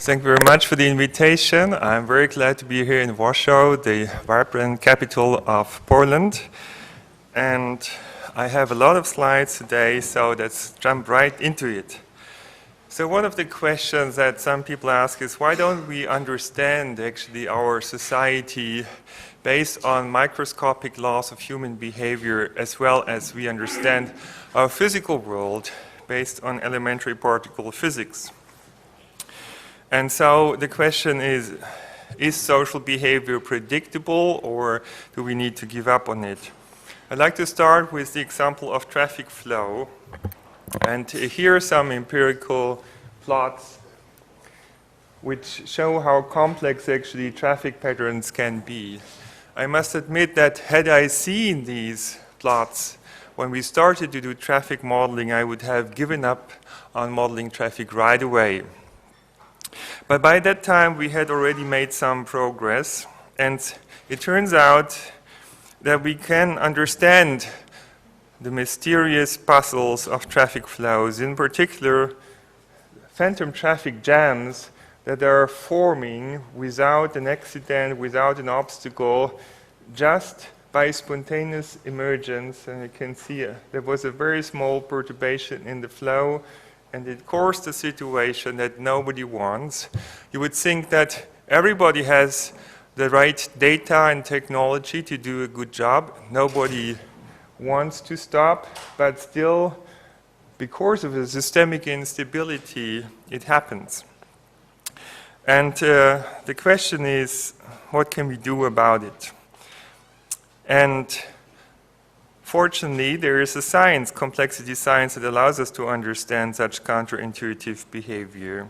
Thank you very much for the invitation. I'm very glad to be here in Warsaw, the vibrant capital of Poland. And I have a lot of slides today, so let's jump right into it. So one of the questions that some people ask is, why don't we understand actually our society based on microscopic laws of human behavior, as well as we understand our physical world based on elementary particle physics? And so the question is social behavior predictable, or do we need to give up on it? I'd like to start with the example of traffic flow. And here are some empirical plots which show how complex actually traffic patterns can be. I must admit that had I seen these plots when we started to do traffic modeling, I would have given up on modeling traffic right away. But by that time, we had already made some progress, and it turns out that we can understand the mysterious puzzles of traffic flows, in particular, phantom traffic jams that are forming without an accident, without an obstacle, just by spontaneous emergence. And you can see there was a very small perturbation in the flow, and it caused a situation that nobody wants. You would think that everybody has the right data and technology to do a good job. Nobody wants to stop, but still, because of the systemic instability, it happens. And the question is, what can we do about it? And fortunately, there is a science, complexity science, that allows us to understand such counterintuitive behavior.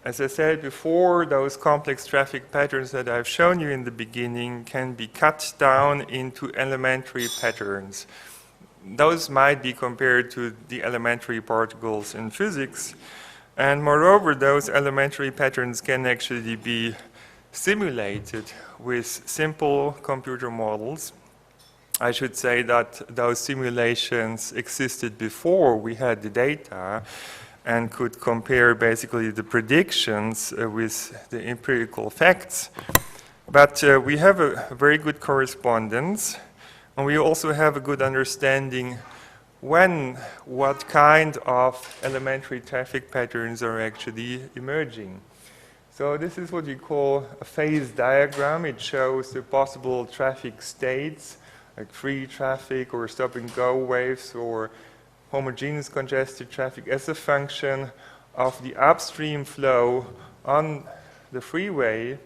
As I said before, those complex traffic patterns that I've shown you in the beginning can be cut down into elementary patterns. Those might be compared to the elementary particles in physics. And moreover, those elementary patterns can actually be simulated with simple computer models. I should say that those simulations existed before we had the data and could compare basically the predictions with the empirical facts. But we have a very good correspondence, and we also have a good understanding what kind of elementary traffic patterns are actually emerging. So this is what we call a phase diagram. It shows the possible traffic states, like free traffic or stop-and-go waves or homogeneous congested traffic, as a function of the upstream flow on the freeway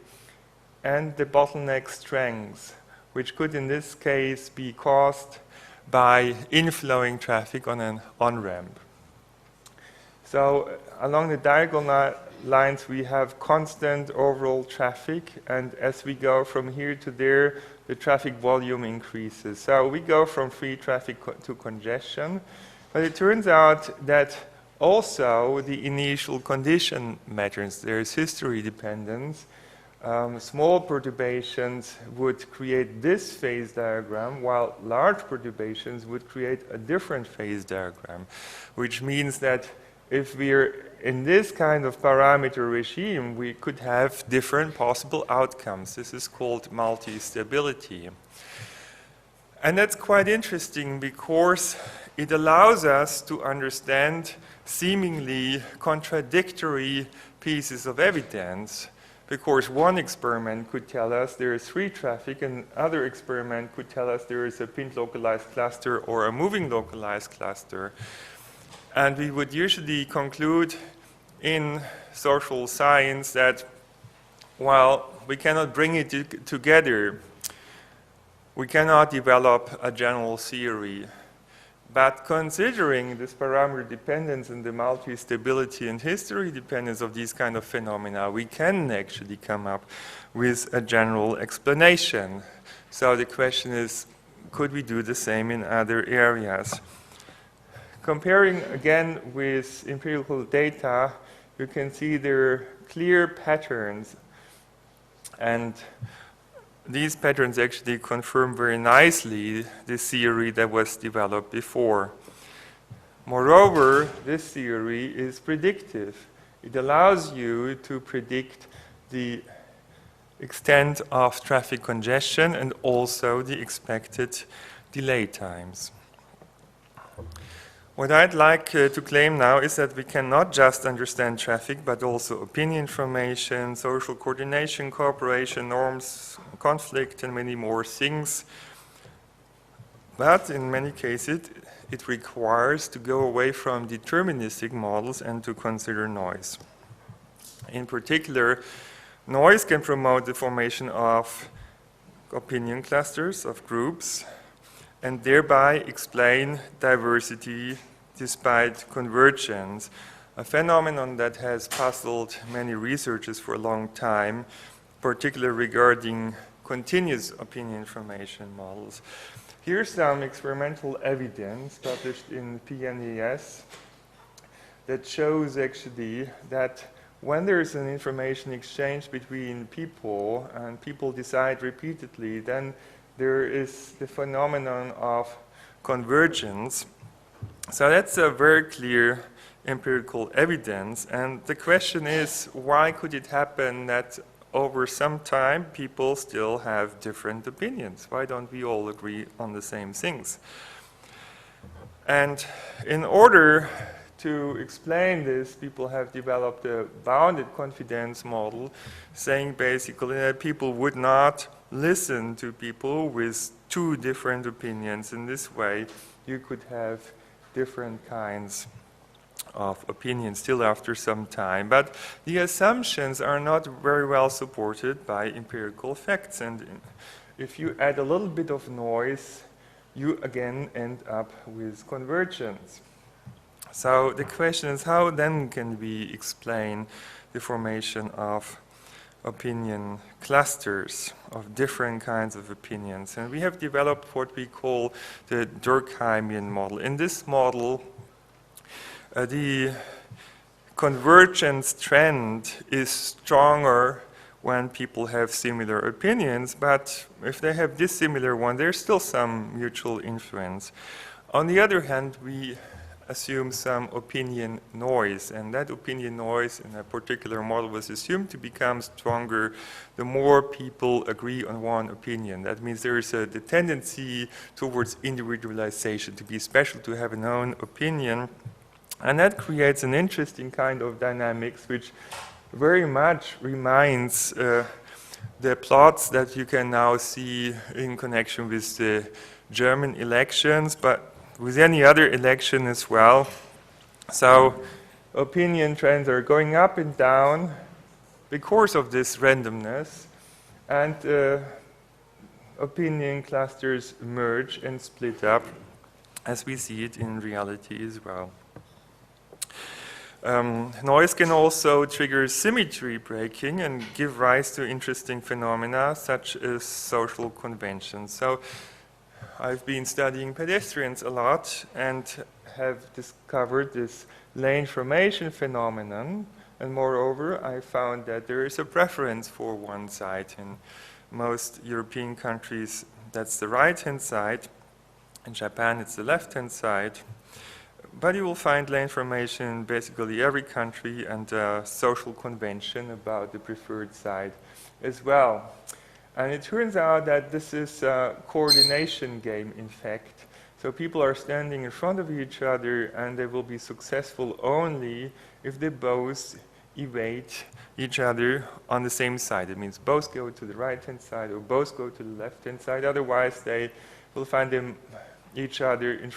and the bottleneck strengths, which could in this case be caused by inflowing traffic on an on-ramp. So along the diagonal lines, we have constant overall traffic, and as we go from here to there, the traffic volume increases. So we go from free traffic to congestion, but it turns out that also the initial condition matters. There is history dependence. Small perturbations would create this phase diagram, while large perturbations would create a different phase diagram, which means that if we're in this kind of parameter regime, we could have different possible outcomes. This is called multi-stability. And that's quite interesting because it allows us to understand seemingly contradictory pieces of evidence. Because one experiment could tell us there is free traffic, and another experiment could tell us there is a pinned localized cluster or a moving localized cluster. And we would usually conclude in social science that, while we cannot bring it together, we cannot develop a general theory. But considering this parameter dependence and the multi-stability and history dependence of these kind of phenomena, we can actually come up with a general explanation. So the question is, could we do the same in other areas? Comparing again with empirical data, you can see there are clear patterns, and these patterns actually confirm very nicely the theory that was developed before. Moreover, this theory is predictive. It allows you to predict the extent of traffic congestion and also the expected delay times. What I'd like to claim now is that we can not just understand traffic, but also opinion information, social coordination, cooperation, norms, conflict, and many more things. But in many cases, it requires to go away from deterministic models and to consider noise. In particular, noise can promote the formation of opinion clusters, of groups, and thereby explain diversity despite convergence, a phenomenon that has puzzled many researchers for a long time, particularly regarding continuous opinion information models. Here's some experimental evidence published in PNAS that shows actually that when there is an information exchange between people and people decide repeatedly, then there is the phenomenon of convergence. So that's a very clear empirical evidence. And the question is, why could it happen that over some time people still have different opinions? Why don't we all agree on the same things? And in order to explain this, people have developed a bounded confidence model saying basically that people would not listen to people with two different opinions. In this way, you could have different kinds of opinions still after some time. But the assumptions are not very well supported by empirical facts. And if you add a little bit of noise, you again end up with convergence. So the question is, how then can we explain the formation of opinion clusters of different kinds of opinions? And we have developed what we call the Durkheimian model. In this model, the convergence trend is stronger when people have similar opinions, but if they have dissimilar one, there's still some mutual influence. On the other hand, we assume some opinion noise, and that opinion noise in a particular model was assumed to become stronger the more people agree on one opinion. That means there is the tendency towards individualization, to be special, to have an own opinion, and that creates an interesting kind of dynamics which very much reminds the plots that you can now see in connection with the German elections, but with any other election as well. So opinion trends are going up and down because of this randomness, and opinion clusters merge and split up as we see it in reality as well. Noise can also trigger symmetry breaking and give rise to interesting phenomena such as social conventions. So I've been studying pedestrians a lot and have discovered this lane formation phenomenon, and moreover I found that there is a preference for one side. In most European countries that's the right-hand side, in Japan it's the left-hand side, but you will find lane formation in basically every country and a social convention about the preferred side as well. And it turns out that this is a coordination game, in fact. So people are standing in front of each other, and they will be successful only if they both evade each other on the same side. It means both go to the right-hand side or both go to the left-hand side. Otherwise, they will find each other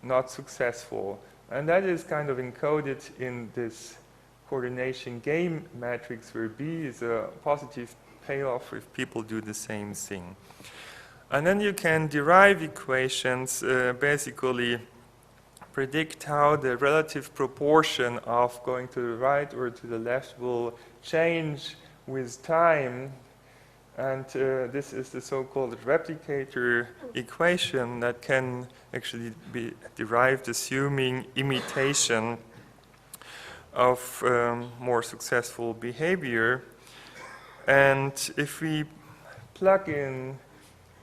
not successful. And that is kind of encoded in this coordination game matrix, where B is a positive payoff if people do the same thing. And then you can derive equations, basically predict how the relative proportion of going to the right or to the left will change with time. And this is the so-called replicator equation that can actually be derived assuming imitation of more successful behavior. And if we plug in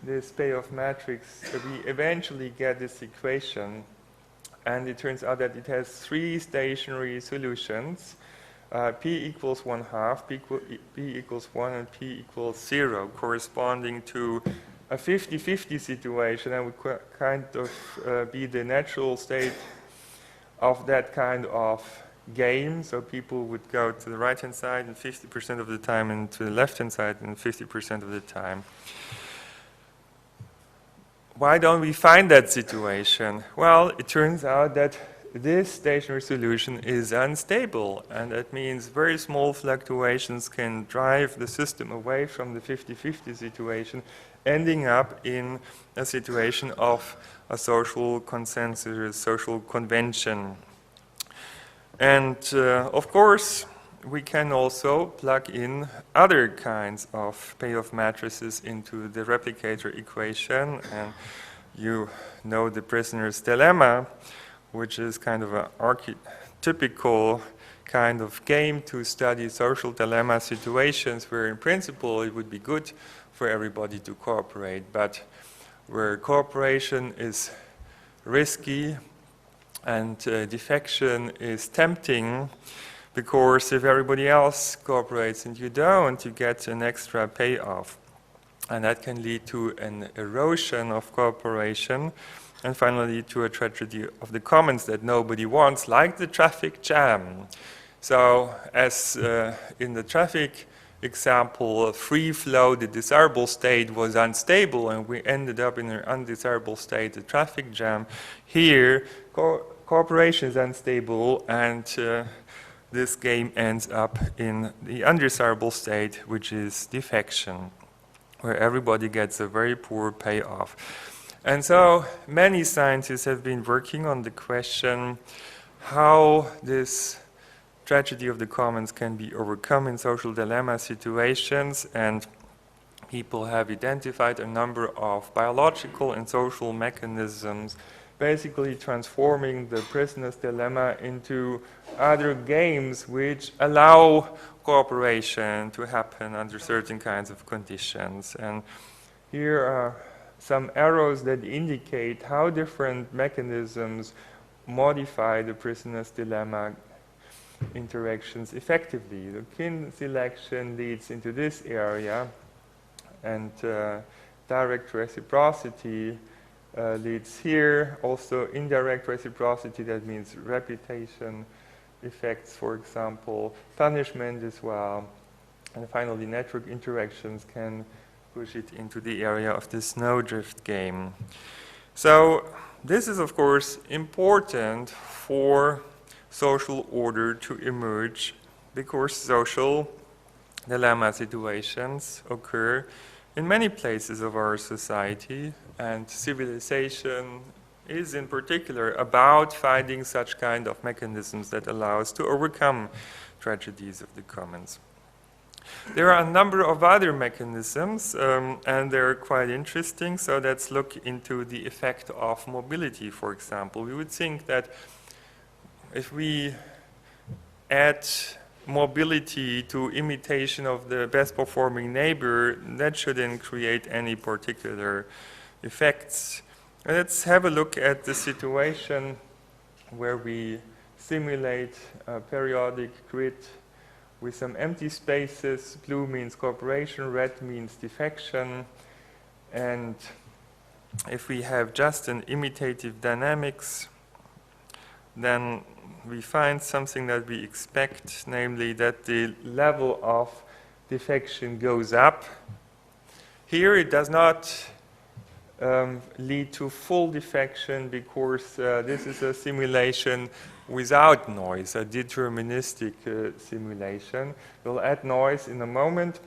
this payoff matrix, we eventually get this equation And it turns out that it has 3 stationary solutions. P equals 1/2, P equals 1, and P equals 0, corresponding to a 50-50 situation, and would kind of be the natural state of that kind of game. So people would go to the right-hand side and 50% of the time, and to the left-hand side and 50% of the time. Why don't we find that situation? Well, it turns out that this stationary solution is unstable, and that means very small fluctuations can drive the system away from the 50-50 situation, ending up in a situation of a social consensus, social convention. And of course, we can also plug in other kinds of payoff matrices into the replicator equation. And you know the prisoner's dilemma, which is kind of an archetypical kind of game to study social dilemma situations where in principle it would be good for everybody to cooperate, but where cooperation is risky and defection is tempting, because if everybody else cooperates and you don't, you get an extra payoff. And that can lead to an erosion of cooperation, and finally to a tragedy of the commons that nobody wants, like the traffic jam. So as in the traffic example, a free flow, the desirable state was unstable, and we ended up in an undesirable state, the traffic jam. Here, cooperation is unstable, and this game ends up in the undesirable state, which is defection, where everybody gets a very poor payoff. And so many scientists have been working on the question how this tragedy of the commons can be overcome in social dilemma situations, and people have identified a number of biological and social mechanisms basically transforming the prisoner's dilemma into other games which allow cooperation to happen under certain kinds of conditions. And here are some arrows that indicate how different mechanisms modify the prisoner's dilemma interactions effectively. The kin selection leads into this area, and direct reciprocity leads here. Also indirect reciprocity, that means reputation effects, for example, punishment as well. And finally, network interactions can push it into the area of the snowdrift game. So this is, of course, important for social order to emerge, because social dilemma situations occur in many places of our society, and civilization is in particular about finding such kind of mechanisms that allow us to overcome tragedies of the commons. There are a number of other mechanisms, and they're quite interesting. So let's look into the effect of mobility, for example. We would think that if we add mobility to imitation of the best performing neighbor, that shouldn't create any particular effects. Let's have a look at the situation where we simulate a periodic grid with some empty spaces. Blue means cooperation, red means defection. And if we have just an imitative dynamics, then we find something that we expect, namely that the level of defection goes up. Here it does not lead to full defection, because this is a simulation without noise, a deterministic simulation. We'll add noise in a moment.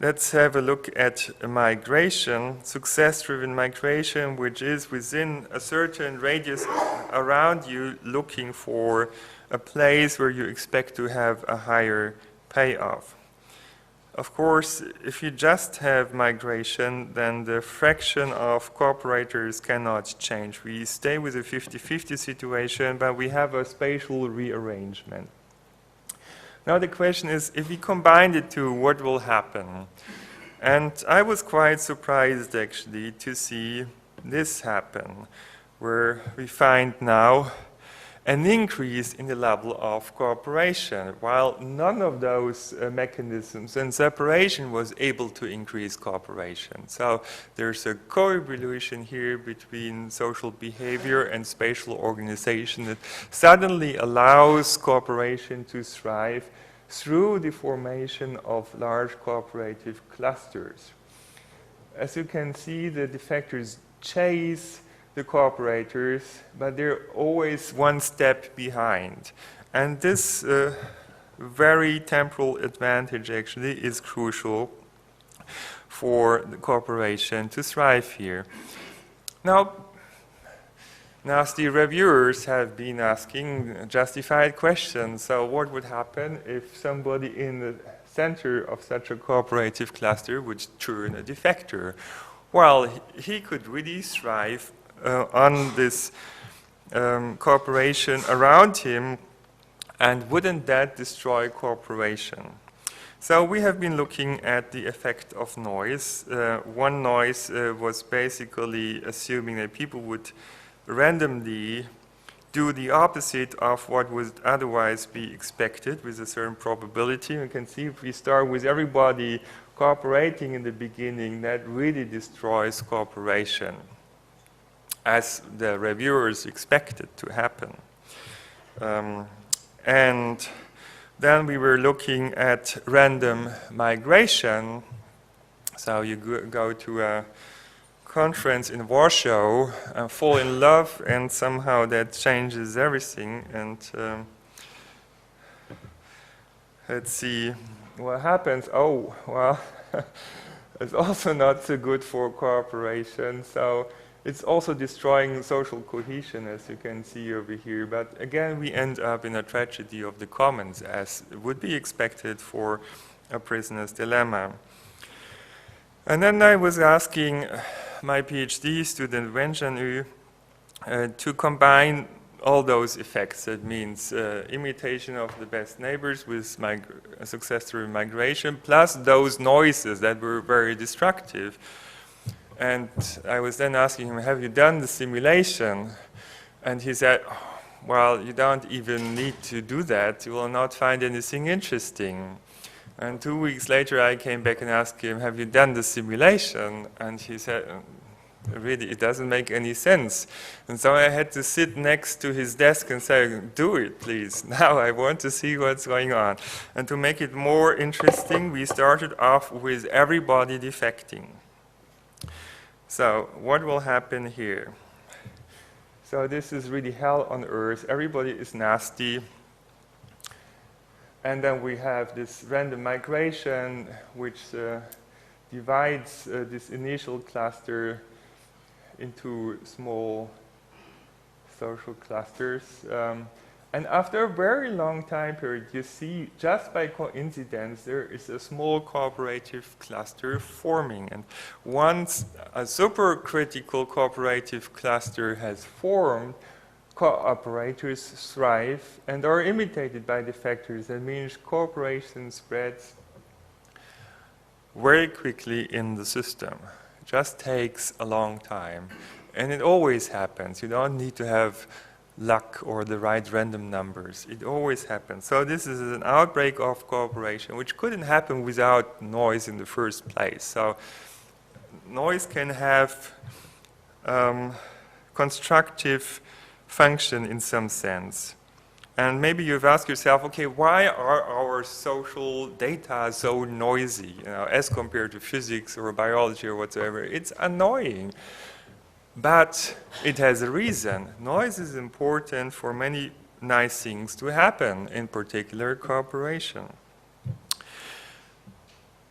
Let's have a look at migration, success-driven migration, which is within a certain radius around you looking for a place where you expect to have a higher payoff. Of course, if you just have migration, then the fraction of cooperators cannot change. We stay with a 50-50 situation, but we have a spatial rearrangement. Now the question is, if we combine the two, what will happen? And I was quite surprised, actually, to see this happen. where we find now an increase in the level of cooperation, while none of those mechanisms and separation was able to increase cooperation. So there's a co-evolution here between social behavior and spatial organization that suddenly allows cooperation to thrive through the formation of large cooperative clusters. As you can see, the defectors chase the cooperators, but they're always one step behind. And this very temporal advantage actually is crucial for the cooperation to thrive here. Now, nasty reviewers have been asking justified questions. So what would happen if somebody in the center of such a cooperative cluster would turn a defector? Well, he could really thrive on this cooperation around him, and wouldn't that destroy cooperation? So we have been looking at the effect of noise. One noise was basically assuming that people would randomly do the opposite of what would otherwise be expected with a certain probability. You can see if we start with everybody cooperating in the beginning, that really destroys cooperation, as the reviewers expected to happen. And then we were looking at random migration. So you go to a conference in Warsaw, fall in love, and somehow that changes everything. And let's see what happens. Oh, well, it's also not so good for cooperation. So it's also destroying social cohesion, as you can see over here. But again, we end up in a tragedy of the commons, as would be expected for a prisoner's dilemma. And then I was asking my PhD student, Wenjanu, to combine all those effects. That means imitation of the best neighbors with successful migration, plus those noises that were very destructive. And I was then asking him, have you done the simulation? And he said, well, you don't even need to do that. You will not find anything interesting. And 2 weeks later, I came back and asked him, have you done the simulation? And he said, really, it doesn't make any sense. And so I had to sit next to his desk and say, do it, please. Now I want to see what's going on. And to make it more interesting, we started off with everybody defecting. So what will happen here? So this is really hell on earth. Everybody is nasty. And then we have this random migration, which divides this initial cluster into small social clusters. And after a very long time period, you see, just by coincidence, there is a small cooperative cluster forming. And once a supercritical cooperative cluster has formed, cooperators thrive and are imitated by defectors. That means cooperation spreads very quickly in the system. It just takes a long time. And it always happens. You don't need to have luck or the right random numbers. It always happens. So this is an outbreak of cooperation, which couldn't happen without noise in the first place. So noise can have constructive function in some sense. And maybe you've asked yourself, okay, why are our social data so noisy, as compared to physics or biology or whatsoever? It's annoying. But it has a reason. Noise is important for many nice things to happen, in particular cooperation.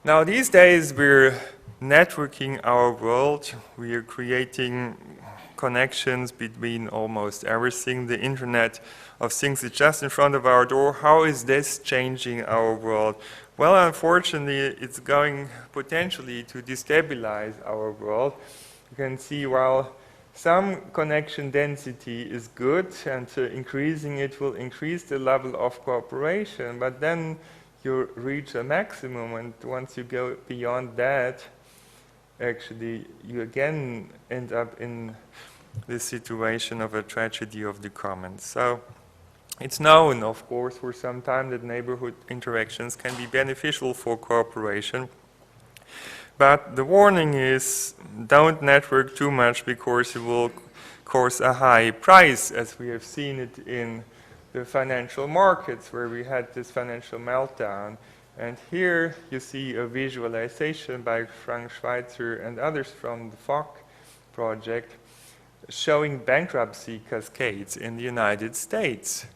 Now these days we're networking our world. We are creating connections between almost everything. The Internet of Things is just in front of our door. How is this changing our world? Well, unfortunately, it's going potentially to destabilize our world. You can see, while some connection density is good, and increasing it will increase the level of cooperation, but then you reach a maximum, and once you go beyond that, actually you again end up in this situation of a tragedy of the commons. So it's known, of course, for some time that neighborhood interactions can be beneficial for cooperation. But the warning is, don't network too much because you will cause a high price, as we have seen it in the financial markets where we had this financial meltdown. And here you see a visualization by Frank Schweitzer and others from the FOC project showing bankruptcy cascades in the United States.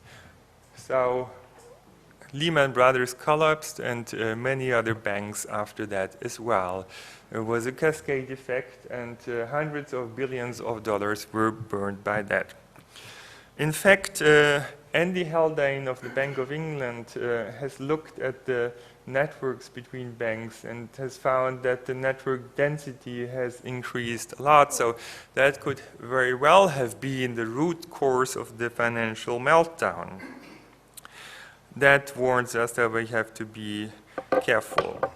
So Lehman Brothers collapsed and many other banks after that as well. It was a cascade effect, and hundreds of billions of dollars were burned by that. In fact, Andy Haldane of the Bank of England has looked at the networks between banks and has found that the network density has increased a lot. So that could very well have been the root cause of the financial meltdown. That warns us that we have to be careful.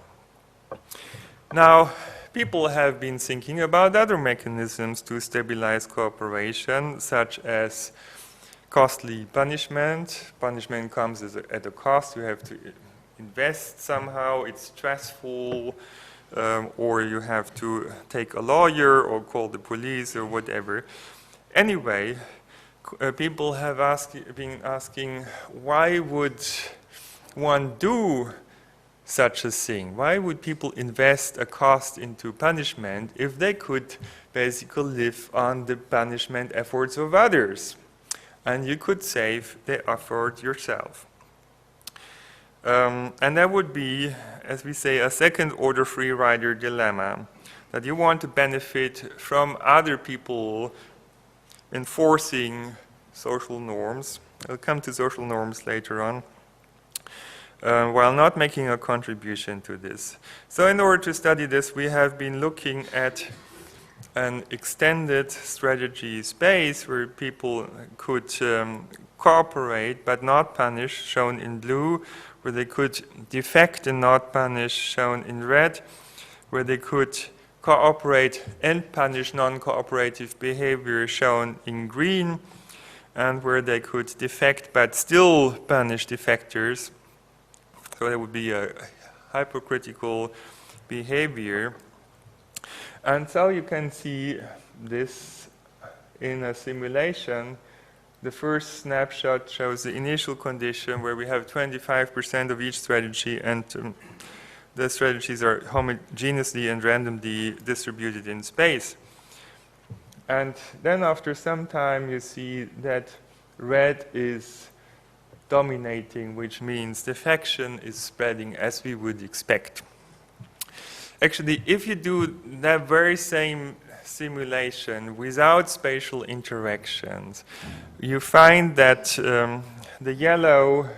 Now, people have been thinking about other mechanisms to stabilize cooperation, such as costly punishment. Punishment comes at a cost. You have to invest somehow. It's stressful, or you have to take a lawyer or call the police or whatever. Anyway, people have been asking, why would one do such a thing? Why would people invest a cost into punishment if they could basically live on the punishment efforts of others? And you could save the effort yourself. And that would be, as we say, a second-order free rider dilemma, that you want to benefit from other people enforcing social norms. I'll come to social norms later on, while not making a contribution to this. So in order to study this, we have been looking at an extended strategy space where people could cooperate but not punish, shown in blue, where they could defect and not punish, shown in red, where they could cooperate and punish non-cooperative behavior, shown in green, and where they could defect but still punish defectors. So that would be a hypocritical behavior. And so you can see this in a simulation. The first snapshot shows the initial condition where we have 25% of each strategy, and the strategies are homogeneously and randomly distributed in space. And then after some time you see that red is dominating, which means defection is spreading as we would expect. Actually, if you do that very same simulation without spatial interactions, you find that the yellow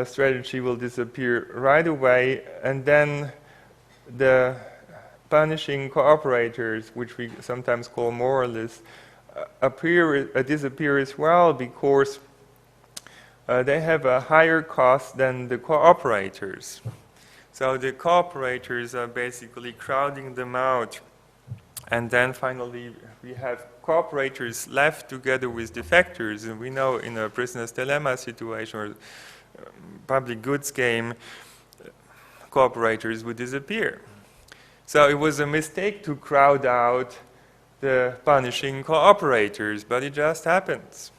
strategy will disappear right away, and then the punishing cooperators, which we sometimes call moralists, disappear as well, because they have a higher cost than the cooperators. So the cooperators are basically crowding them out. And then finally, we have cooperators left together with defectors. And we know in a prisoner's dilemma situation or public goods game, cooperators would disappear. So it was a mistake to crowd out the punishing cooperators, but it just happens.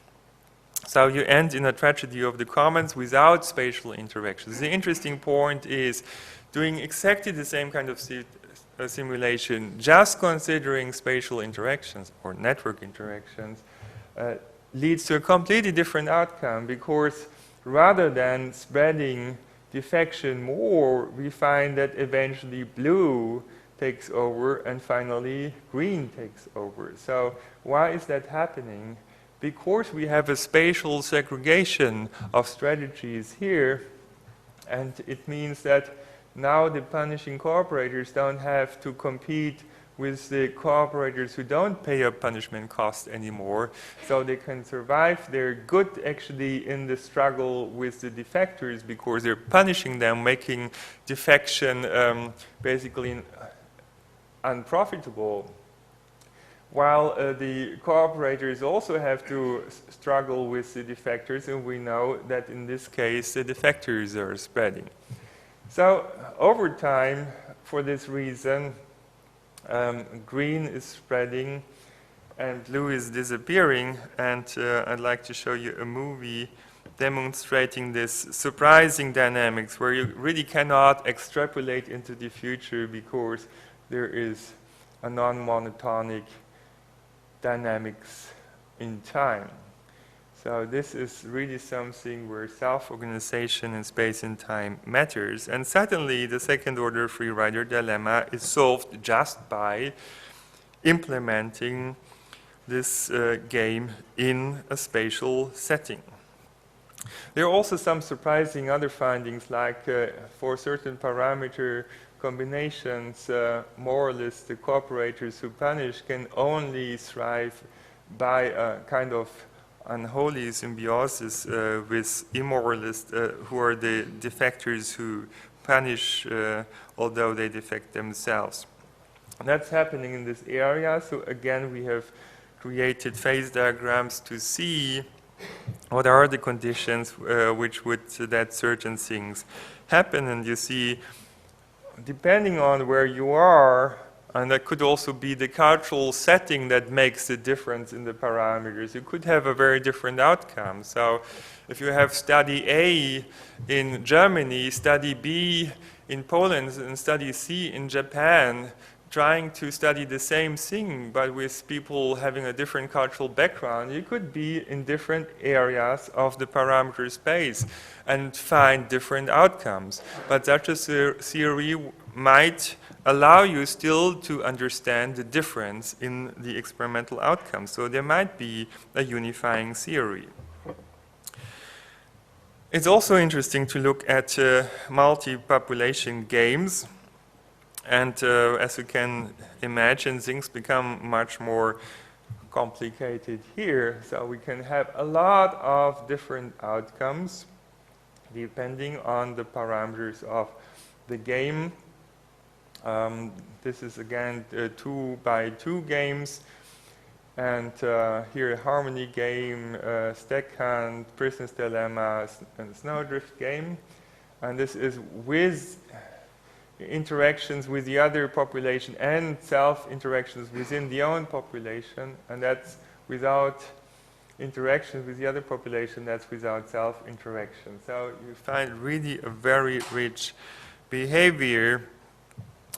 So you end in a tragedy of the commons without spatial interactions. The interesting point is doing exactly the same kind of simulation, just considering spatial interactions or network interactions, leads to a completely different outcome, because rather than spreading defection more, we find that eventually blue takes over and finally green takes over. So why is that happening? Because we have a spatial segregation of strategies here, and it means that now the punishing cooperators don't have to compete with the cooperators who don't pay a punishment cost anymore, so they can survive. They're good actually in the struggle with the defectors because they're punishing them, making defection basically unprofitable. while the cooperators also have to struggle with the defectors, and we know that in this case the defectors are spreading. So over time, for this reason, green is spreading and blue is disappearing, and I'd like to show you a movie demonstrating this surprising dynamics where you really cannot extrapolate into the future because there is a non-monotonic dynamics in time. So this is really something where self-organization in space and time matters. And suddenly the second-order free rider dilemma is solved just by implementing this game in a spatial setting. There are also some surprising other findings, like for certain parameter combinations, more or less the cooperators who punish can only thrive by a kind of unholy symbiosis with immoralists who are the defectors who punish although they defect themselves. And that's happening in this area, so again we have created phase diagrams to see what are the conditions which would that certain things happen. And you see, depending on where you are, and that could also be the cultural setting that makes the difference in the parameters, you could have a very different outcome. So if you have study A in Germany, study B in Poland, and study C in Japan, trying to study the same thing, but with people having a different cultural background, you could be in different areas of the parameter space and find different outcomes. But such a theory might allow you still to understand the difference in the experimental outcomes. So there might be a unifying theory. It's also interesting to look at multi-population games. And as you can imagine, things become much more complicated here. So we can have a lot of different outcomes depending on the parameters of the game. This is again 2x2 games. And here a harmony game, stack hunt, prisoner's dilemma, and snowdrift game. And this is with interactions with the other population and self-interactions within the own population, and that's without interactions with the other population, that's without self-interaction. So you find really a very rich behavior,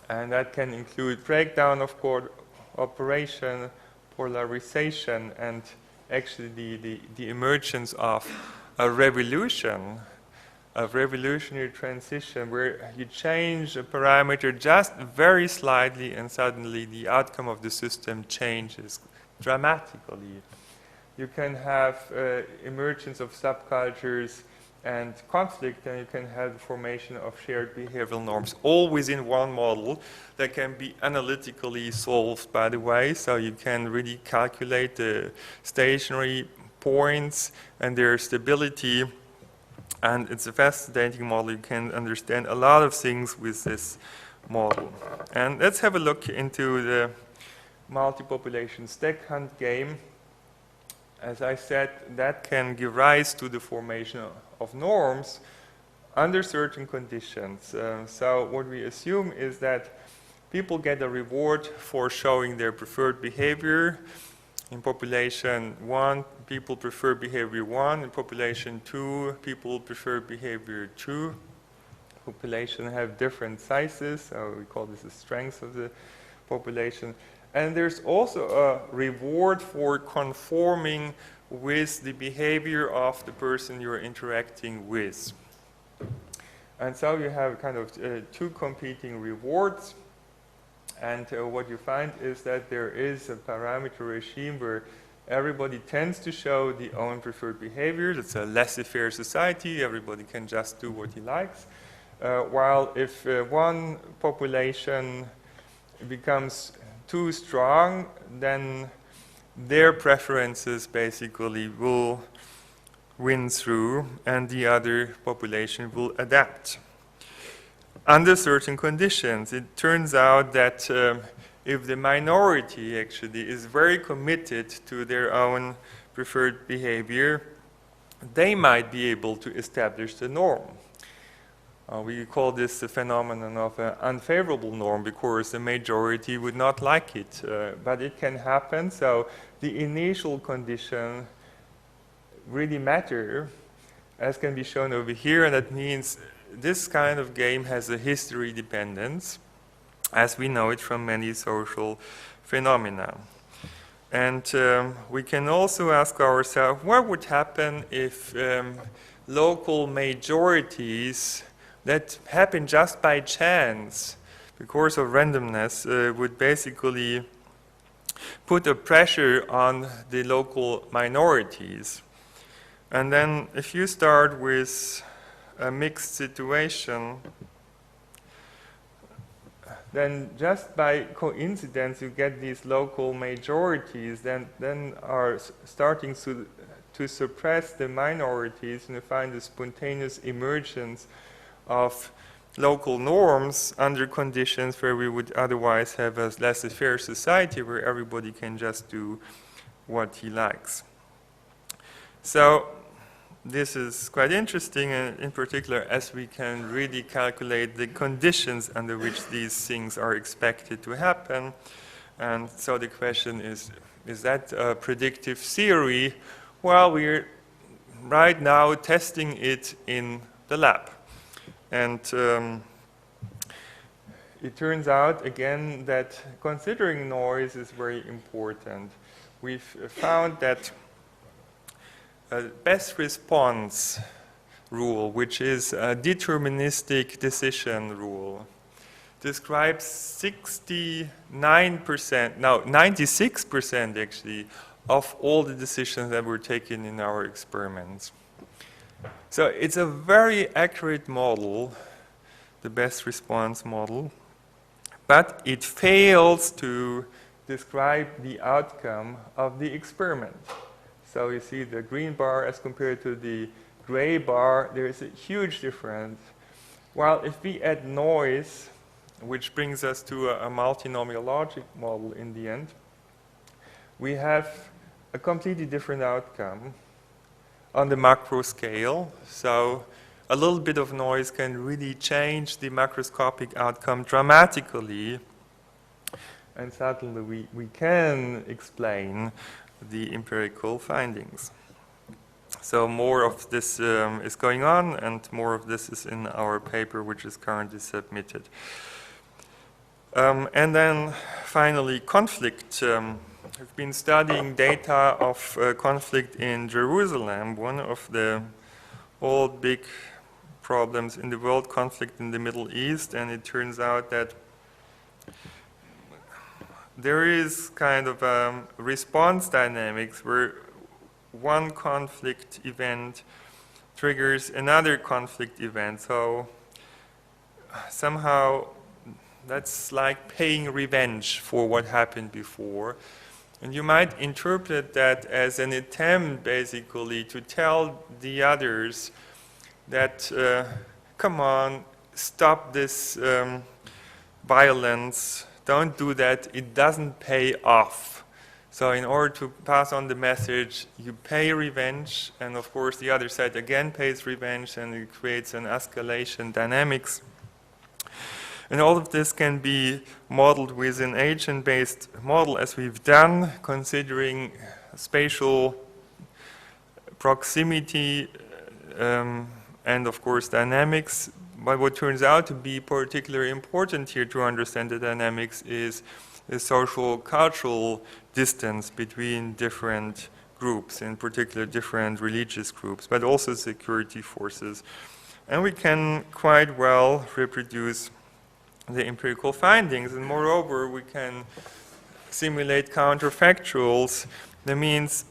and that can include breakdown of cooperation, polarization, and actually the emergence of a revolution, a revolutionary transition where you change a parameter just very slightly and suddenly the outcome of the system changes dramatically. You can have emergence of subcultures and conflict, and you can have the formation of shared behavioral norms, all within one model that can be analytically solved, by the way. So you can really calculate the stationary points and their stability. And it's a fascinating model. You can understand a lot of things with this model. And let's have a look into the multi-population stack hunt game. As I said, that can give rise to the formation of norms under certain conditions. So what we assume is that people get a reward for showing their preferred behavior. In population 1, people prefer behavior 1. In population 2, people prefer behavior 2. Population have different sizes, so we call this the strength of the population. And there's also a reward for conforming with the behavior of the person you're interacting with. And so you have kind of two competing rewards. And what you find is that there is a parameter regime where everybody tends to show the own preferred behavior. It's a laissez-faire society. Everybody can just do what he likes. While if one population becomes too strong, then their preferences basically will win through, and the other population will adapt. Under certain conditions, it turns out that if the minority actually is very committed to their own preferred behavior, they might be able to establish the norm. We call this the phenomenon of an unfavorable norm because the majority would not like it, but it can happen. So the initial condition really matter, as can be shown over here, and that means this kind of game has a history dependence, as we know it from many social phenomena. And we can also ask ourselves, what would happen if local majorities that happen just by chance, because of randomness, would basically put a pressure on the local minorities. And then if you start with a mixed situation, then just by coincidence you get these local majorities then are starting to suppress the minorities, and you find the spontaneous emergence of local norms under conditions where we would otherwise have a less fair society where everybody can just do what he likes. So this is quite interesting, and in particular as we can really calculate the conditions under which these things are expected to happen. And so the question is that a predictive theory? Well, we're right now testing it in the lab. And it turns out, again, that considering noise is very important. We've found that a best response rule, which is a deterministic decision rule, describes 96% actually, of all the decisions that were taken in our experiments. So it's a very accurate model, the best response model, but it fails to describe the outcome of the experiment. So you see the green bar as compared to the gray bar, there is a huge difference. While if we add noise, which brings us to a multinomial logic model in the end, we have a completely different outcome on the macro scale. So a little bit of noise can really change the macroscopic outcome dramatically, and certainly we can explain the empirical findings. So more of this is going on, and more of this is in our paper, which is currently submitted. And then finally, conflict. We've been studying data of conflict in Jerusalem, one of the old big problems in the world, conflict in the Middle East, and it turns out that there is kind of response dynamics where one conflict event triggers another conflict event. So somehow that's like paying revenge for what happened before. And you might interpret that as an attempt, basically, to tell the others that, come on, stop this violence, don't do that, it doesn't pay off. So in order to pass on the message, you pay revenge, and of course the other side again pays revenge, and it creates an escalation dynamics. And all of this can be modeled with an agent-based model, as we've done, considering spatial proximity and, of course, dynamics. But what turns out to be particularly important here to understand the dynamics is the social cultural distance between different groups, in particular different religious groups, but also security forces. And we can quite well reproduce the empirical findings, and moreover we can simulate counterfactuals. That means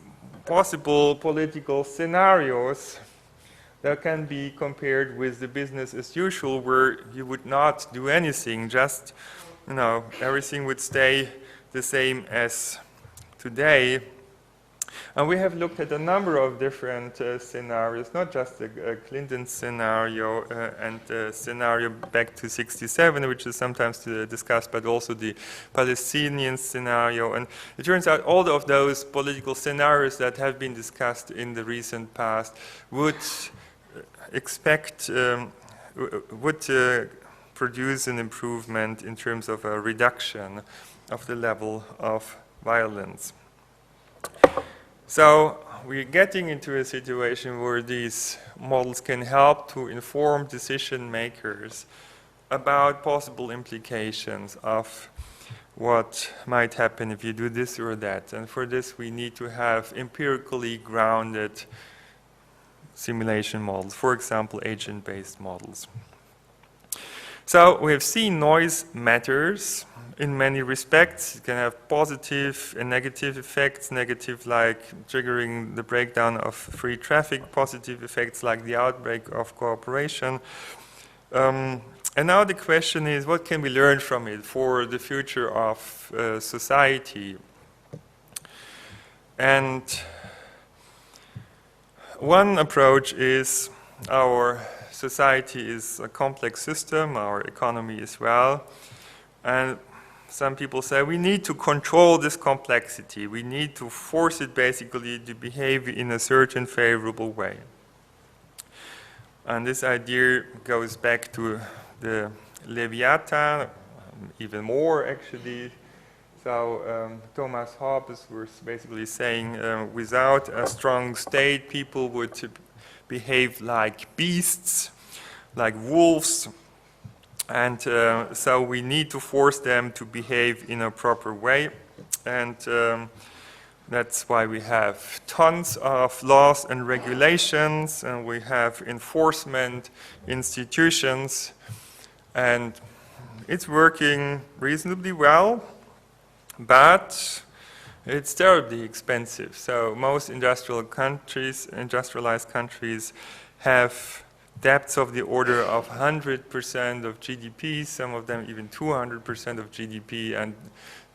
possible political scenarios that can be compared with the business as usual, where you would not do anything, just, everything would stay the same as today. And we have looked at a number of different scenarios, not just the Clinton scenario and the scenario back to 67, which is sometimes discussed, but also the Palestinian scenario. And it turns out all of those political scenarios that have been discussed in the recent past would produce an improvement in terms of a reduction of the level of violence. So we're getting into a situation where these models can help to inform decision makers about possible implications of what might happen if you do this or that. And for this, we need to have empirically grounded simulation models, for example, agent-based models. So we have seen noise matters in many respects. It can have positive and negative effects. Negative like triggering the breakdown of free traffic. Positive effects like the outbreak of cooperation. And now the question is, what can we learn from it for the future of society? And one approach is our society is a complex system, our economy as well. And some people say we need to control this complexity. We need to force it basically to behave in a certain favorable way. And this idea goes back to the Leviathan, even more actually. So Thomas Hobbes was basically saying without a strong state, people would behave like beasts, like wolves. And so we need to force them to behave in a proper way. And that's why we have tons of laws and regulations, and we have enforcement institutions. And it's working reasonably well, but it's terribly expensive. So most industrialized countries have debts of the order of 100% of GDP, some of them even 200% of GDP. And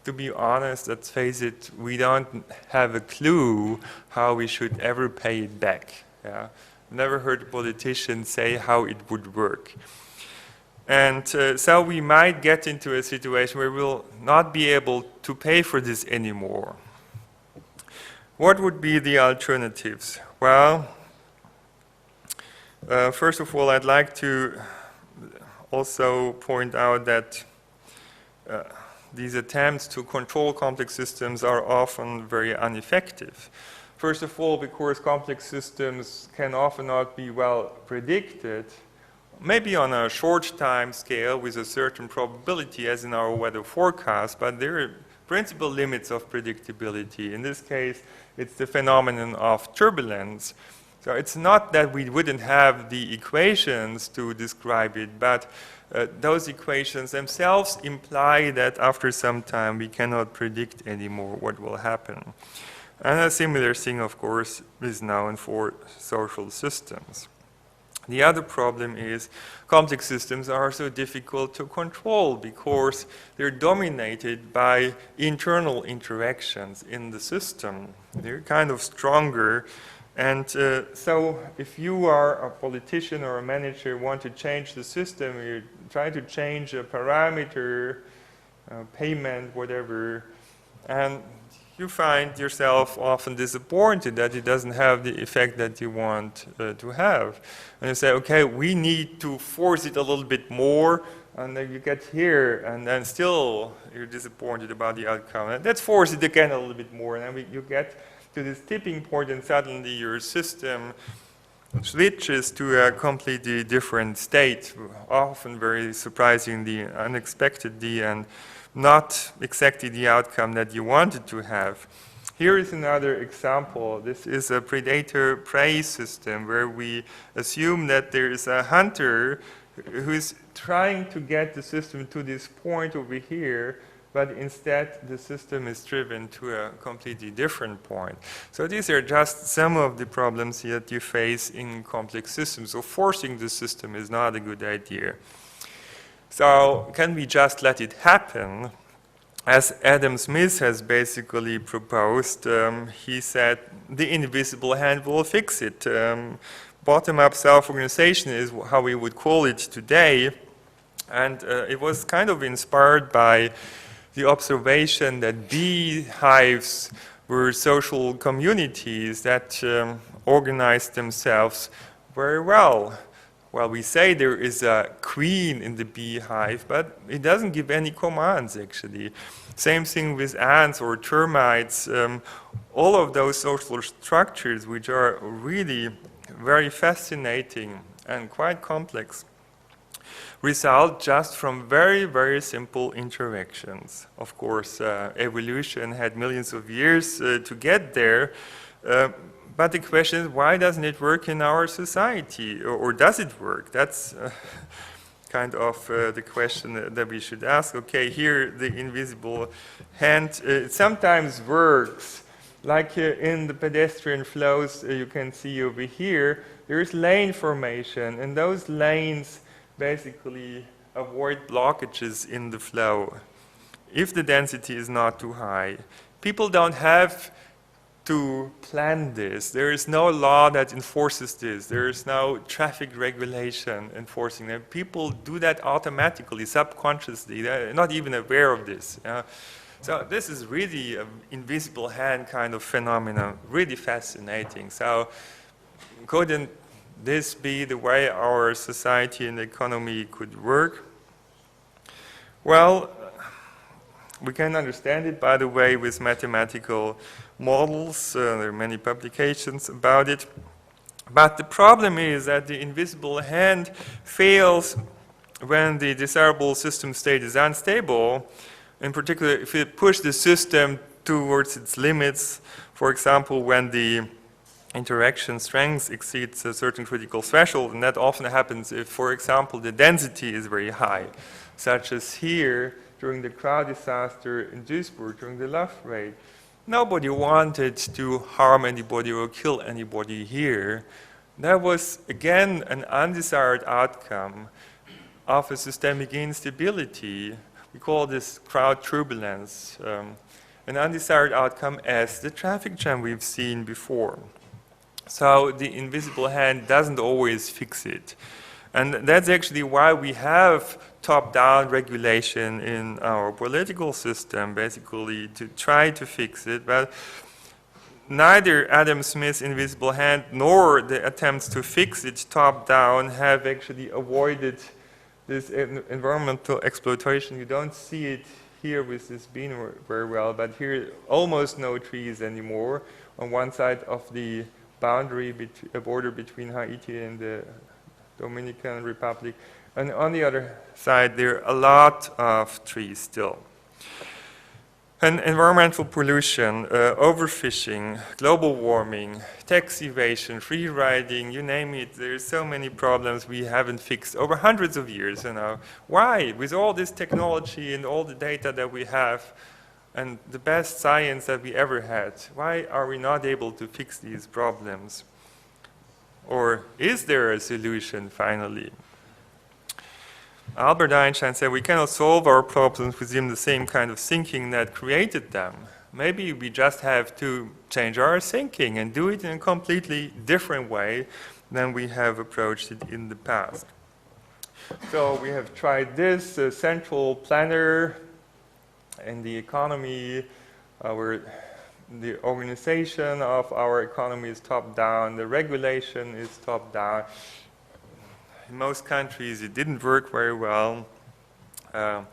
to be honest, let's face it, we don't have a clue how we should ever pay it back. Yeah? Never heard a politician say how it would work. And so we might get into a situation where we'll not be able to pay for this anymore. What would be the alternatives? Well, first of all, I'd like to also point out that these attempts to control complex systems are often very ineffective. First of all, because complex systems can often not be well predicted, maybe on a short time scale with a certain probability, as in our weather forecast, but there are principal limits of predictability. In this case, it's the phenomenon of turbulence. So it's not that we wouldn't have the equations to describe it, but those equations themselves imply that after some time we cannot predict anymore what will happen. And a similar thing, of course, is known for social systems. The other problem is complex systems are so difficult to control because they're dominated by internal interactions in the system. They're kind of stronger. And so if you are a politician or a manager want to change the system, you try to change a parameter, payment, whatever, and you find yourself often disappointed that it doesn't have the effect that you want to have. And you say, okay, we need to force it a little bit more, and then you get here, and then still you're disappointed about the outcome. And let's force it again a little bit more, and then you get to this tipping point, and suddenly your system switches to a completely different state, often very surprisingly, unexpectedly, and not exactly the outcome that you wanted to have. Here is another example. This is a predator-prey system where we assume that there is a hunter who's trying to get the system to this point over here, but instead the system is driven to a completely different point. So these are just some of the problems that you face in complex systems. So forcing the system is not a good idea. So can we just let it happen? as Adam Smith has basically proposed, he said the invisible hand will fix it. Bottom-up self-organization is how we would call it today, and it was kind of inspired by the observation that beehives were social communities that organized themselves very well. Well, we say there is a queen in the beehive, but it doesn't give any commands, actually. Same thing with ants or termites. All of those social structures, which are really very fascinating and quite complex, result just from very, very simple interactions. Of course, evolution had millions of years to get there, but the question is, why doesn't it work in our society? Or does it work? That's kind of the question that we should ask. Okay, here the invisible hand sometimes works. Like in the pedestrian flows you can see over here, there is lane formation, and those lanes basically avoid blockages in the flow. If the density is not too high, people don't have to plan this. There is no law that enforces this. There is no traffic regulation enforcing that. People do that automatically, subconsciously. They're not even aware of this. So this is really an invisible hand kind of phenomenon, really fascinating. So couldn't this be the way our society and economy could work? Well, we can understand it, by the way, with mathematical models. There are many publications about it. But the problem is that the invisible hand fails when the desirable system state is unstable. In particular, if you push the system towards its limits, for example, when the interaction strength exceeds a certain critical threshold, and that often happens if, for example, the density is very high, such as here during the crowd disaster in Duisburg during the love raid. Nobody wanted to harm anybody or kill anybody here. That was, again, an undesired outcome of a systemic instability. We call this crowd turbulence, an undesired outcome as the traffic jam we've seen before. So the invisible hand doesn't always fix it. And that's actually why we have top-down regulation in our political system, basically to try to fix it. But neither Adam Smith's invisible hand nor the attempts to fix it top-down have actually avoided this environmental exploitation. You don't see it here with this bean very well, but here almost no trees anymore on one side of the boundary, border between Haiti and the Dominican Republic. And on the other side, there are a lot of trees still. And environmental pollution, overfishing, global warming, tax evasion, free riding, you name it, there's so many problems we haven't fixed over hundreds of years. Why? With all this technology and all the data that we have and the best science that we ever had, why are we not able to fix these problems? Or is there a solution finally? Albert Einstein said we cannot solve our problems within the same kind of thinking that created them. Maybe we just have to change our thinking and do it in a completely different way than we have approached it in the past. So we have tried this central planner in the economy, where the organization of our economy is top-down, the regulation is top-down. In most countries, it didn't work very well. We're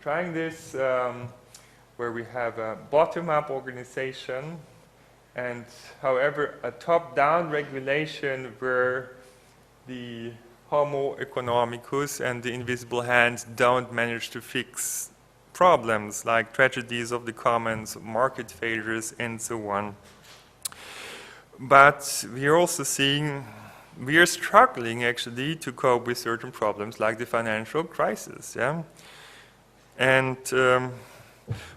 trying this where we have a bottom-up organization and, however, a top-down regulation where the homo economicus and the invisible hands don't manage to fix problems like tragedies of the commons, market failures, and so on. But we're also seeing we are struggling actually to cope with certain problems like the financial crisis. Yeah? And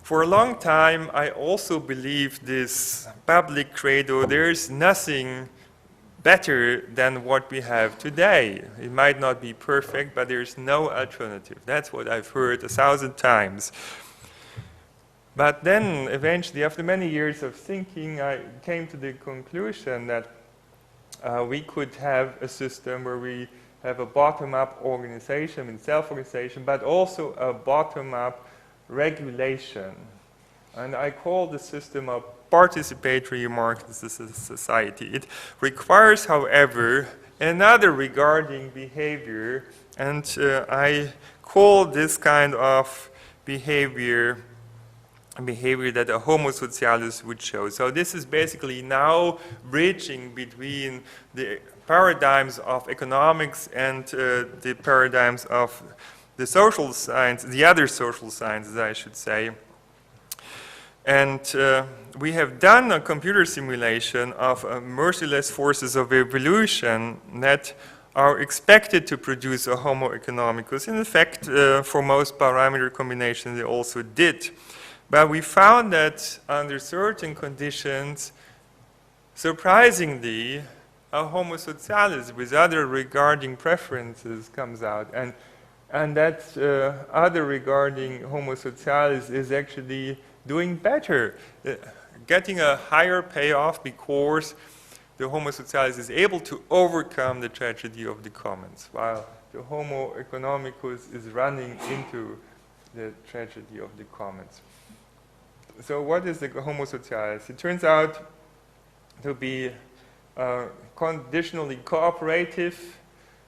for a long time, I also believed this public credo, there's nothing better than what we have today. It might not be perfect, but there's no alternative. That's what I've heard 1,000 times. But then, eventually, after many years of thinking, I came to the conclusion that we could have a system where we have a bottom-up organization and self-organization, but also a bottom-up regulation. And I call the system a participatory market society. It requires, however, another regarding behavior, and I call this kind of behavior that a homo socialis would show. So this is basically now bridging between the paradigms of economics and the paradigms of the social science, the other social sciences, I should say. And we have done a computer simulation of merciless forces of evolution that are expected to produce a homo economicus. In fact, for most parameter combinations, they also did. But we found that under certain conditions, surprisingly, a homo socialis with other regarding preferences comes out. And that other regarding homo socialis is actually doing better, getting a higher payoff because the homo socialis is able to overcome the tragedy of the commons, while the homo economicus is running into the tragedy of the commons. So what is the homo socialis? It turns out to be a conditionally cooperative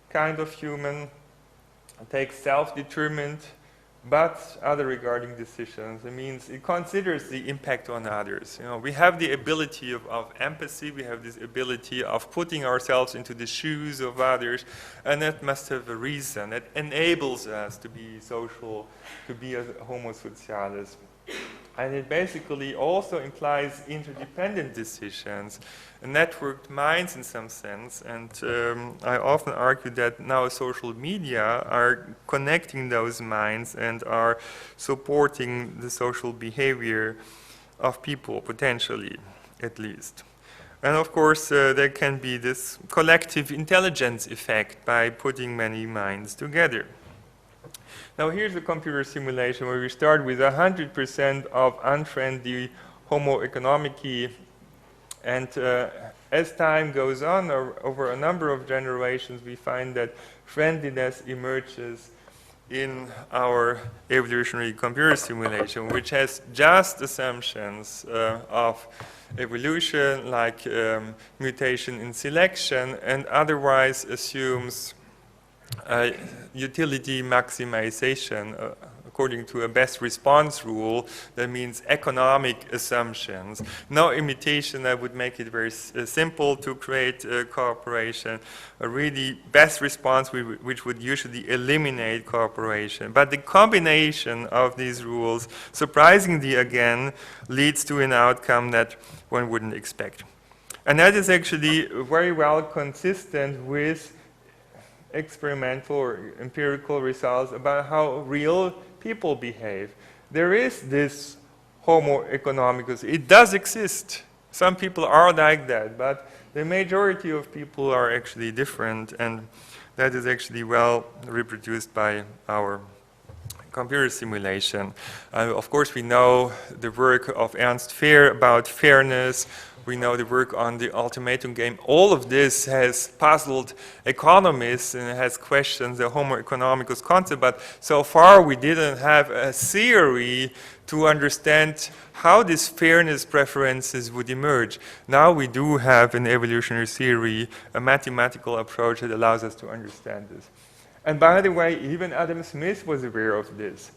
kind of human, takes self-determined, but other regarding decisions. It means it considers the impact on others. You know, we have the ability of empathy, we have this ability of putting ourselves into the shoes of others, and that must have a reason. That enables us to be social, to be a homo socialis. And it basically also implies interdependent decisions, networked minds in some sense. And I often argue that now social media are connecting those minds and are supporting the social behavior of people, potentially, at least. And of course, there can be this collective intelligence effect by putting many minds together. Now here's a computer simulation where we start with 100% of unfriendly homo economici, and as time goes on, over a number of generations, we find that friendliness emerges in our evolutionary computer simulation, which has just assumptions of evolution, like mutation in selection, and otherwise assumes utility maximization according to a best response rule. That means economic assumptions. No imitation. That would make it very simple to create cooperation. A really best response which would usually eliminate cooperation. But the combination of these rules, surprisingly again, leads to an outcome that one wouldn't expect. And that is actually very well consistent with experimental or empirical results about how real people behave. There is this homo economicus. It does exist. Some people are like that, but the majority of people are actually different, and that is actually well reproduced by our computer simulation. Of course, we know the work of Ernst Fehr about fairness. We know the work on the ultimatum game. All of this has puzzled economists and has questioned the homo economicus concept, but so far we didn't have a theory to understand how these fairness preferences would emerge. Now we do have in evolutionary theory a mathematical approach that allows us to understand this. And by the way, even Adam Smith was aware of this.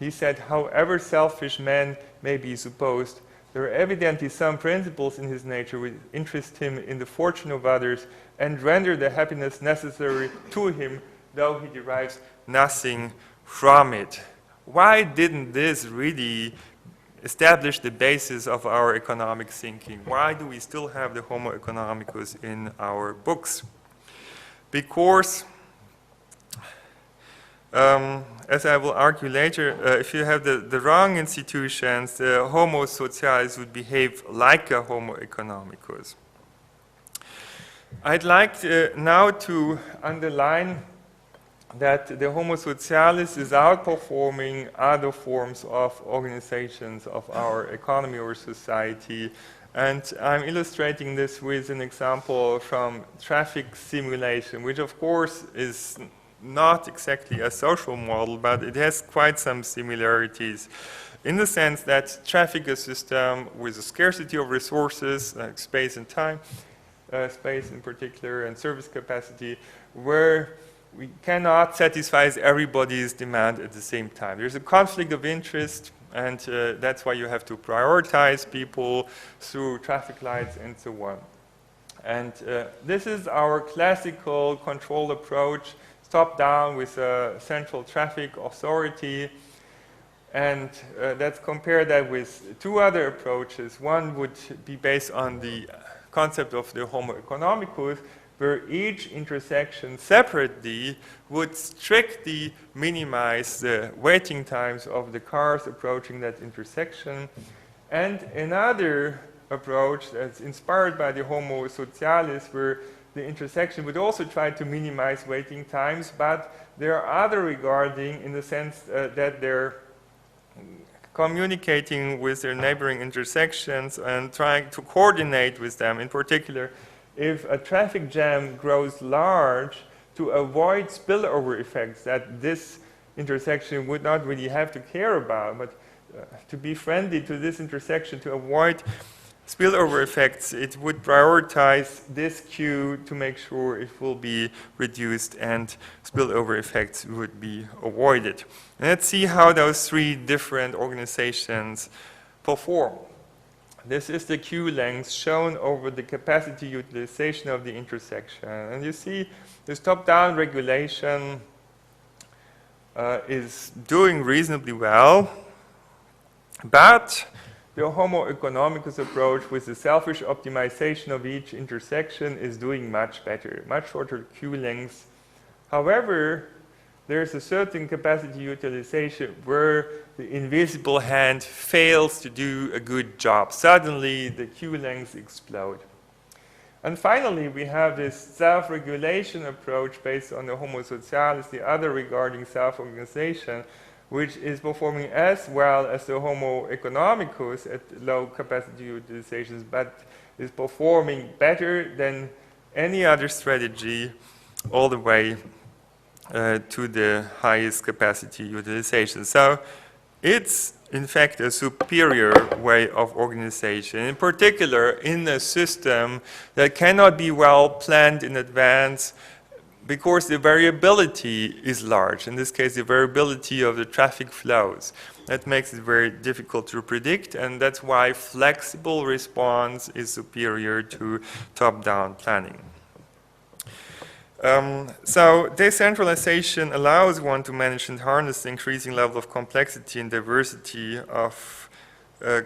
He said, however selfish man may be supposed, there are evidently some principles in his nature which interest him in the fortune of others and render the happiness necessary to him, though he derives nothing from it. Why didn't this really establish the basis of our economic thinking? Why do we still have the homo economicus in our books? Because as I will argue later, if you have the wrong institutions, the homo socialis would behave like a homo economicus. I'd like now to underline that the Homo socialis is outperforming other forms of organizations of our economy or society. And I'm illustrating this with an example from traffic simulation, which of course is not exactly a social model, but it has quite some similarities in the sense that traffic is a system with a scarcity of resources, like space and time, space in particular, and service capacity, where we cannot satisfy everybody's demand at the same time. There's a conflict of interest, and that's why you have to prioritize people through traffic lights and so on. And this is our classical control approach, top-down with a central traffic authority. And let's compare that with two other approaches. One would be based on the concept of the Homo economicus, where each intersection separately would strictly minimize the waiting times of the cars approaching that intersection. And another approach that's inspired by the Homo socialis, where the intersection would also try to minimize waiting times, but there are other regarding in the sense that they're communicating with their neighboring intersections and trying to coordinate with them. In particular, if a traffic jam grows large, to avoid spillover effects that this intersection would not really have to care about, but to be friendly to this intersection, to avoid spillover effects, it would prioritize this queue to make sure it will be reduced and spillover effects would be avoided. And let's see how those three different organizations perform. This is the queue length shown over the capacity utilization of the intersection. And you see this top-down regulation is doing reasonably well, but the Homo economicus approach with the selfish optimization of each intersection is doing much better, much shorter queue lengths. However, there's a certain capacity utilization where the invisible hand fails to do a good job. Suddenly, the queue lengths explode. And finally, we have this self-regulation approach based on the Homo socialis, the other regarding self-organization, which is performing as well as the Homo economicus at low capacity utilizations, but is performing better than any other strategy all the way to the highest capacity utilization. So it's, in fact, a superior way of organization, in particular in a system that cannot be well planned in advance because the variability is large. In this case, the variability of the traffic flows. That makes it very difficult to predict, and that's why flexible response is superior to top-down planning. So decentralization allows one to manage and harness the increasing level of complexity and diversity of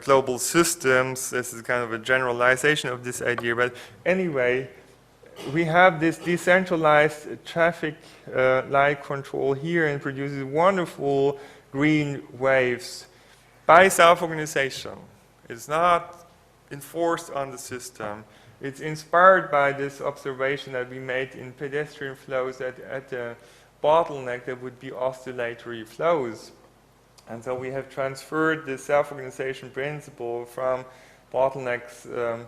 global systems. This is kind of a generalization of this idea, but anyway, we have this decentralized traffic light control here and produces wonderful green waves by self-organization. It's not enforced on the system. It's inspired by this observation that we made in pedestrian flows that at a bottleneck there would be oscillatory flows. And so we have transferred the self-organization principle from bottlenecks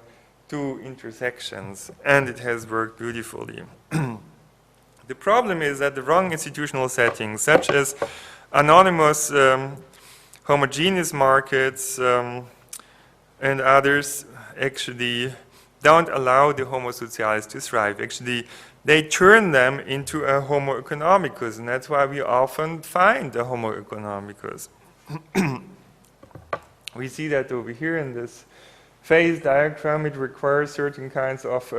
to intersections, and it has worked beautifully. The problem is that the wrong institutional settings, such as anonymous homogeneous markets and others, actually don't allow the Homo socialis to thrive. Actually, they turn them into a Homo economicus, and that's why we often find the Homo economicus. We see that over here in this phase diagram. It requires certain kinds of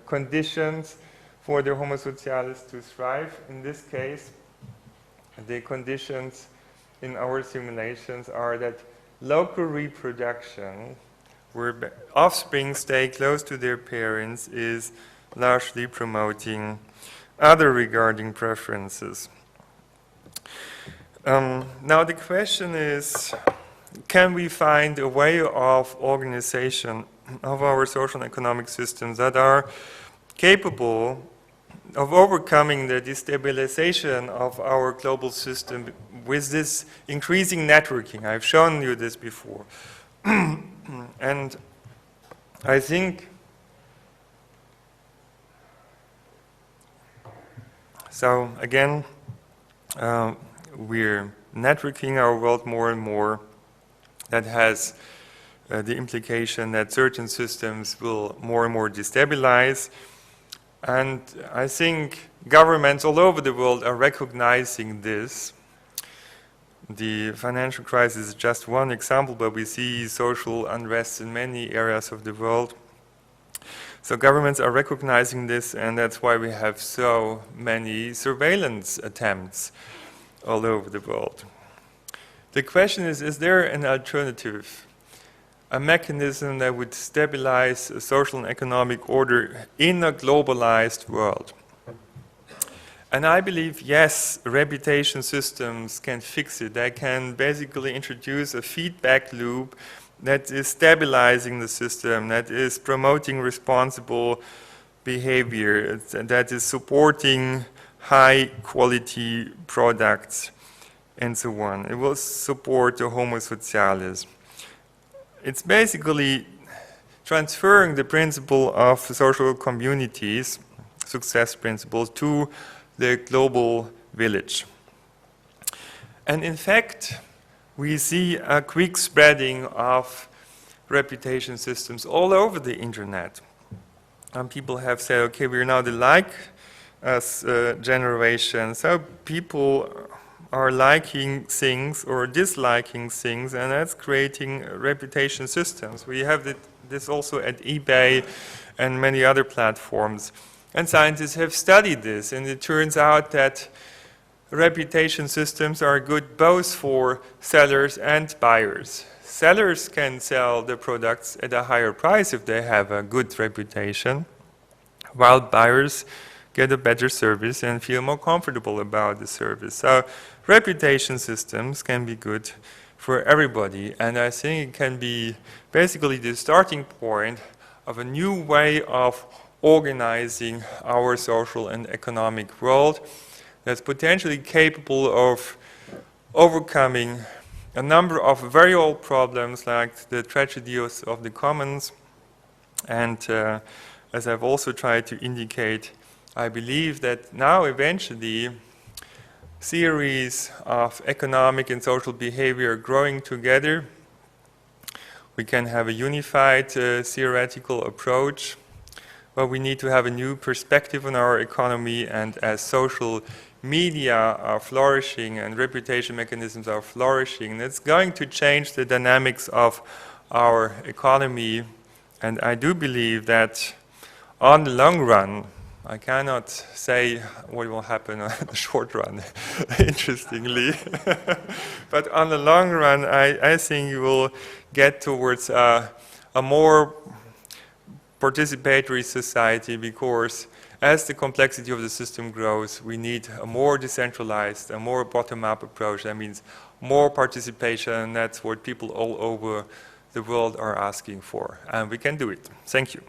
conditions for the Homo socialis to thrive. In this case, the conditions in our simulations are that local reproduction, where offspring stay close to their parents, is largely promoting other regarding preferences. Now the question is, can we find a way of organization of our social and economic systems that are capable of overcoming the destabilization of our global system with this increasing networking. I've shown you this before. And I think so again, we're networking our world more and more. That has the implication that certain systems will more and more destabilize. And I think governments all over the world are recognizing this. The financial crisis is just one example, but we see social unrest in many areas of the world. So governments are recognizing this, and that's why we have so many surveillance attempts all over the world. The question is there an alternative? A mechanism that would stabilize a social and economic order in a globalized world? And I believe, yes, reputation systems can fix it. They can basically introduce a feedback loop that is stabilizing the system, that is promoting responsible behavior, that is supporting high-quality products, and so on. It will support the homo socialis. It's basically transferring the principle of social communities, success principles, to the global village. And in fact, we see a quick spreading of reputation systems all over the internet. And people have said, okay, we're now the like us generation, so people are liking things or disliking things, and that's creating reputation systems. We have this also at eBay and many other platforms. And scientists have studied this, and it turns out that reputation systems are good both for sellers and buyers. Sellers can sell the products at a higher price if they have a good reputation, while buyers get a better service and feel more comfortable about the service. So reputation systems can be good for everybody, and I think it can be basically the starting point of a new way of organizing our social and economic world that's potentially capable of overcoming a number of very old problems like the tragedies of the commons. And as I've also tried to indicate, I believe that now eventually theories of economic and social behavior growing together, we can have a unified theoretical approach, but we need to have a new perspective on our economy, and as social media are flourishing and reputation mechanisms are flourishing, it's going to change the dynamics of our economy. And I do believe that on the long run, I cannot say what will happen on the short run, interestingly. But on the long run, I think you will get towards a more participatory society, because as the complexity of the system grows, we need a more decentralized, a more bottom-up approach. That means more participation, and that's what people all over the world are asking for. And we can do it. Thank you.